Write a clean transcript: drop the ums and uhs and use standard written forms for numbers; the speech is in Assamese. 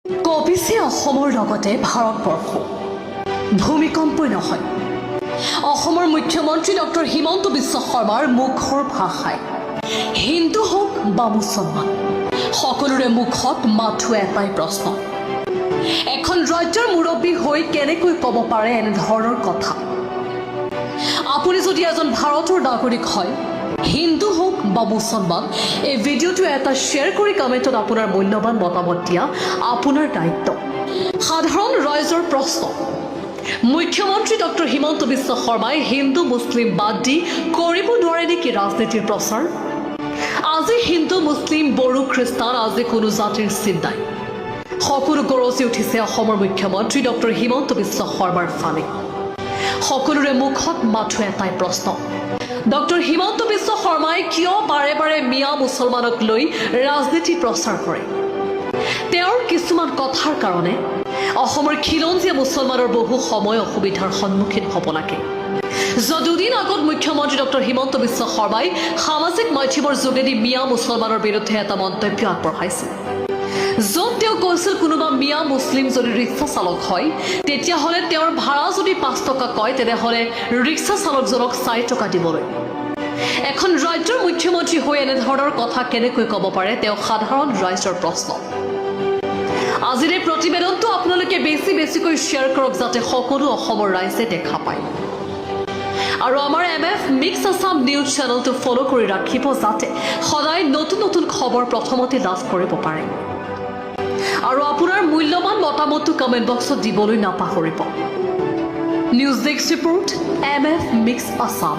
কঁপিছে অসমৰ লগতে ভাৰতবৰ্ষ ভূমিকম্পই নহয় অসমৰ মুখ্যমন্ত্ৰী ডক্টৰ হিমন্ত বিশ্ব শৰ্মাৰ মুখৰ ভাষায় হিন্দু হোক বা মুছলমান সকলোৰে মুখত মাথো এটাই প্ৰশ্ন এখন ৰাজ্যৰ মুৰব্বী হৈ কেনেকৈ ক'ব পাৰে এনে ধৰণৰ কথা আপুনি যদি এজন ভাৰতৰ নাগৰিক হয় হিন্দু হোক বা মুছলমান এই ভিডিঅ'টো এটা শ্বেয়াৰ কৰি কমেণ্টত আপোনাৰ মূল্যৱান মতামত দিয়া আপোনাৰ দায়িত্ব সাধাৰণ ৰাইজৰ প্ৰশ্ন মুখ্যমন্ত্ৰী ডক্টৰ হিমন্ত বিশ্ব শৰ্মাই হিন্দু মুছলিম বাদ দি কৰিব নোৱাৰে নেকি ৰাজনীতিৰ প্ৰচাৰ আজি হিন্দু মুছলিম বড়ো খ্ৰীষ্টান আজি কোনো জাতিৰ চিন্তাই সকলো গৰজি উঠিছে অসমৰ মুখ্যমন্ত্ৰী ডক্টৰ হিমন্ত বিশ্ব শৰ্মাৰ ফালে সকলোৰে মুখত মাথো এটাই প্ৰশ্ন ডক্টৰ হিমন্ত বিশ্ব শৰ্মাই কিয় বাৰে বাৰে মিয়া মুছলমানক লৈ ৰাজনীতি প্ৰচাৰ কৰে তেওঁৰ কিছুমান কথাৰ কাৰণে অসমৰ খিলঞ্জীয়া মুছলমানৰ বহু সময় অসুবিধাৰ সন্মুখীন হ'ব লাগে দুদিন আগত মুখ্যমন্ত্ৰী ডক্টৰ হিমন্ত বিশ্ব শৰ্মাই সামাজিক মাধ্যমৰ যোগেদি মিয়া মুছলমানৰ বিৰুদ্ধে এটা মন্তব্য আগবঢ়াইছিল য'ত তেওঁ কৈছিল কোনোবা মিয়া মুছলিম যদি ৰিক্সা চালক হয় তেতিয়াহ'লে তেওঁৰ ভাড়া যদি 5 টকা কয় তেনেহ'লে ৰিক্সা চালকজনক 4 টকা দিবলৈ এখন ৰাজ্যৰ মুখ্যমন্ত্ৰী হৈ এনেধৰণৰ কথা কেনেকৈ ক'ব পাৰে তেওঁ সাধাৰণ ৰাইজৰ প্ৰশ্ন আজিৰ এই প্ৰতিবেদনটো আপোনালোকে বেছিকৈ শ্বেয়াৰ কৰক যাতে সকলো অসমৰ ৰাইজে দেখা পায় আৰু আমাৰ MF মিক্স আছাম নিউজ চেনেলটো ফলো কৰি ৰাখিব যাতে সদায় নতুন নতুন খবৰ প্ৰথমতে লাভ কৰিব পাৰে আৰু আপোনাৰ মূল্যৱান মতামতটো কমেণ্ট বক্সত দিবলৈ নাপাহৰিব news desk report MF mix Assam